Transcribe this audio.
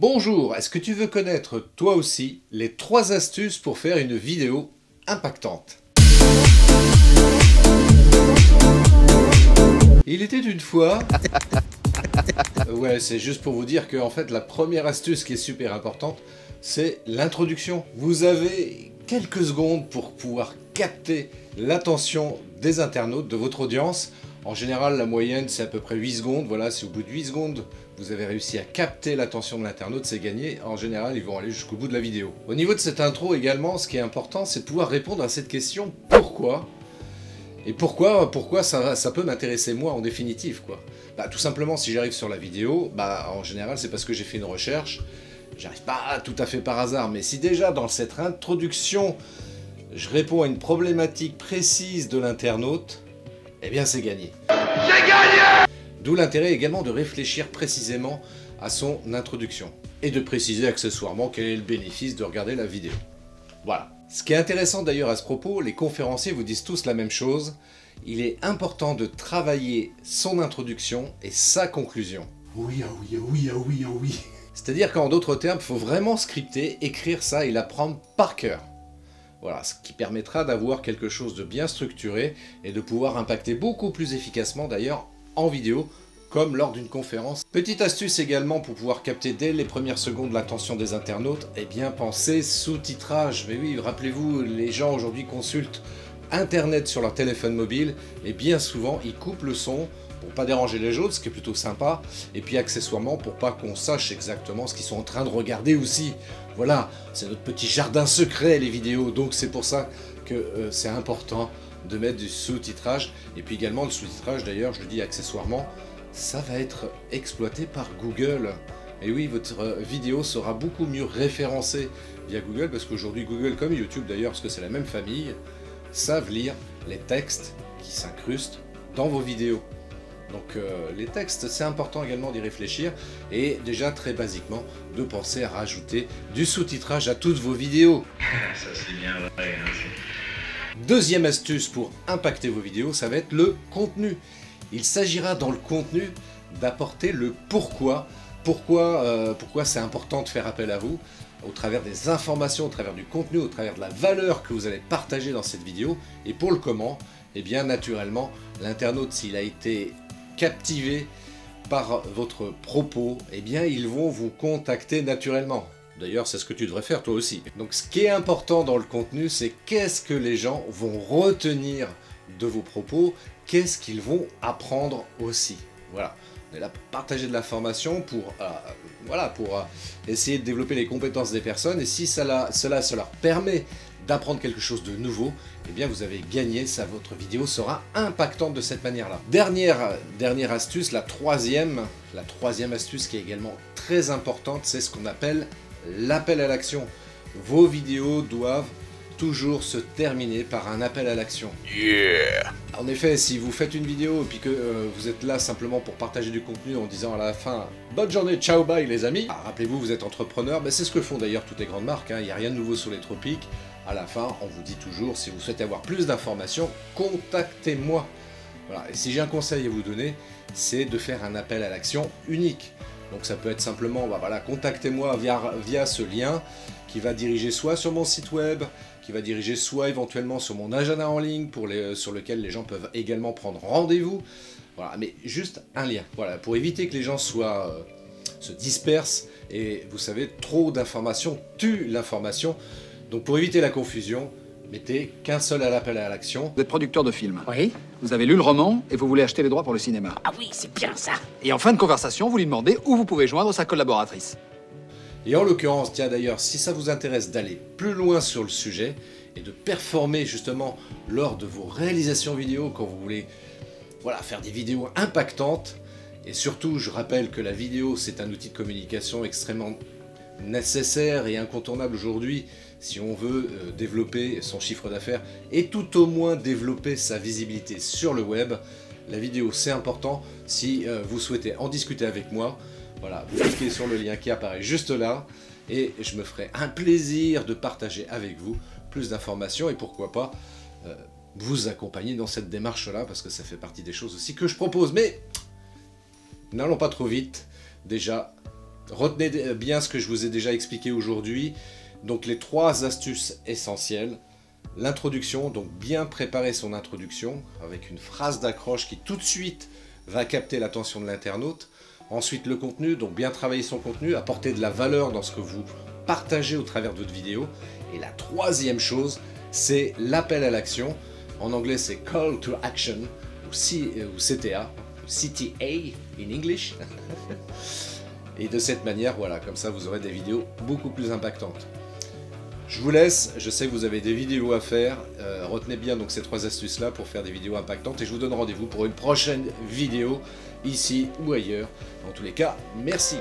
Bonjour, est-ce que tu veux connaître toi aussi les 3 astuces pour faire une vidéo impactante? Il était une fois... Ouais, c'est juste pour vous dire que en fait la première astuce qui est super importante, c'est l'introduction. Vous avez quelques secondes pour pouvoir capter l'attention des internautes, de votre audience. En général, la moyenne, c'est à peu près 8 secondes. Voilà, si au bout de 8 secondes, vous avez réussi à capter l'attention de l'internaute, c'est gagné. En général, ils vont aller jusqu'au bout de la vidéo. Au niveau de cette intro également, ce qui est important, c'est de pouvoir répondre à cette question « Pourquoi ?» Et pourquoi ça peut m'intéresser moi en définitive, quoi. Bah, tout simplement, si j'arrive sur la vidéo, bah, en général, c'est parce que j'ai fait une recherche. J'arrive pas tout à fait par hasard, mais si déjà dans cette introduction, je réponds à une problématique précise de l'internaute, eh bien c'est gagné. C'est gagné! D'où l'intérêt également de réfléchir précisément à son introduction. Et de préciser accessoirement quel est le bénéfice de regarder la vidéo. Voilà. Ce qui est intéressant d'ailleurs à ce propos, les conférenciers vous disent tous la même chose. Il est important de travailler son introduction et sa conclusion. Oui, ah oui, ah oui, ah oui, ah oui. C'est-à-dire qu'en d'autres termes, il faut vraiment scripter, écrire ça et l'apprendre par cœur. Voilà, ce qui permettra d'avoir quelque chose de bien structuré et de pouvoir impacter beaucoup plus efficacement d'ailleurs en vidéo, comme lors d'une conférence. Petite astuce également pour pouvoir capter dès les premières secondes l'attention des internautes, eh bien pensez sous-titrage. Mais oui, rappelez-vous, les gens aujourd'hui consultent Internet sur leur téléphone mobile et bien souvent ils coupent le son pour pas déranger les autres, ce qui est plutôt sympa, et puis accessoirement pour pas qu'on sache exactement ce qu'ils sont en train de regarder aussi. Voilà, c'est notre petit jardin secret les vidéos, donc c'est pour ça que c'est important de mettre du sous-titrage, et puis également le sous-titrage d'ailleurs, je le dis accessoirement, ça va être exploité par Google. Et oui, votre vidéo sera beaucoup mieux référencée via Google, parce qu'aujourd'hui Google, comme YouTube d'ailleurs, parce que c'est la même famille, savent lire les textes qui s'incrustent dans vos vidéos. Donc les textes, c'est important également d'y réfléchir et déjà très basiquement de penser à rajouter du sous-titrage à toutes vos vidéos. Ça c'est bien vrai. Hein, Deuxième astuce pour impacter vos vidéos, ça va être le contenu. Il s'agira dans le contenu d'apporter le pourquoi. Pourquoi c'est important de faire appel à vous au travers des informations, au travers du contenu, au travers de la valeur que vous allez partager dans cette vidéo. Et pour le comment, eh bien naturellement, l'internaute, s'il a été captivé par votre propos, eh bien ils vont vous contacter naturellement. D'ailleurs, c'est ce que tu devrais faire toi aussi. Donc ce qui est important dans le contenu, c'est qu'est-ce que les gens vont retenir de vos propos, qu'est-ce qu'ils vont apprendre aussi. Voilà, on est là pour partager de l'information, pour essayer de développer les compétences des personnes, et si cela leur permet d'apprendre quelque chose de nouveau, eh bien vous avez gagné, votre vidéo sera impactante de cette manière-là. Dernière astuce, la troisième astuce qui est également très importante, c'est ce qu'on appelle l'appel à l'action. Vos vidéos doivent toujours se terminer par un appel à l'action. Yeah. En effet, si vous faites une vidéo et puis que vous êtes là simplement pour partager du contenu en disant à la fin « Bonne journée, ciao, bye les amis », rappelez-vous, vous êtes entrepreneur, c'est ce que font d'ailleurs toutes les grandes marques, il n'y a rien de nouveau sur les tropiques. À la fin, on vous dit toujours, si vous souhaitez avoir plus d'informations, contactez-moi. Voilà. Et si j'ai un conseil à vous donner, c'est de faire un appel à l'action unique. Donc ça peut être simplement, contactez-moi via ce lien qui va diriger soit sur mon site web, qui va diriger soit éventuellement sur mon agenda en ligne sur lequel les gens peuvent également prendre rendez-vous. Voilà, mais juste un lien. Voilà, pour éviter que les gens se dispersent et vous savez, trop d'informations tue l'information. Donc pour éviter la confusion, mettez qu'un seul appel à l'action. Vous êtes producteur de film. Oui. Vous avez lu le roman et vous voulez acheter les droits pour le cinéma. Ah oui, c'est bien ça. Et en fin de conversation, vous lui demandez où vous pouvez joindre sa collaboratrice. Et en l'occurrence, tiens d'ailleurs, si ça vous intéresse d'aller plus loin sur le sujet et de performer justement lors de vos réalisations vidéo quand vous voulez faire des vidéos impactantes, et surtout je rappelle que la vidéo c'est un outil de communication extrêmement nécessaire et incontournable aujourd'hui si on veut développer son chiffre d'affaires et tout au moins développer sa visibilité sur le web. La vidéo c'est important. Si vous souhaitez en discuter avec moi, voilà, vous cliquez sur le lien qui apparaît juste là et je me ferai un plaisir de partager avec vous plus d'informations et pourquoi pas vous accompagner dans cette démarche là parce que ça fait partie des choses aussi que je propose. Mais n'allons pas trop vite, déjà Retenez bien ce que je vous ai déjà expliqué aujourd'hui. Donc les 3 astuces essentielles. L'introduction, donc bien préparer son introduction avec une phrase d'accroche qui tout de suite va capter l'attention de l'internaute. Ensuite le contenu, donc bien travailler son contenu, apporter de la valeur dans ce que vous partagez au travers de votre vidéo. Et la 3e chose, c'est l'appel à l'action. En anglais c'est Call to Action ou CTA, CTA in English. Et de cette manière, voilà, comme ça vous aurez des vidéos beaucoup plus impactantes. Je vous laisse, je sais que vous avez des vidéos à faire, retenez bien donc ces 3 astuces là pour faire des vidéos impactantes et je vous donne rendez-vous pour une prochaine vidéo ici ou ailleurs. En tous les cas, merci.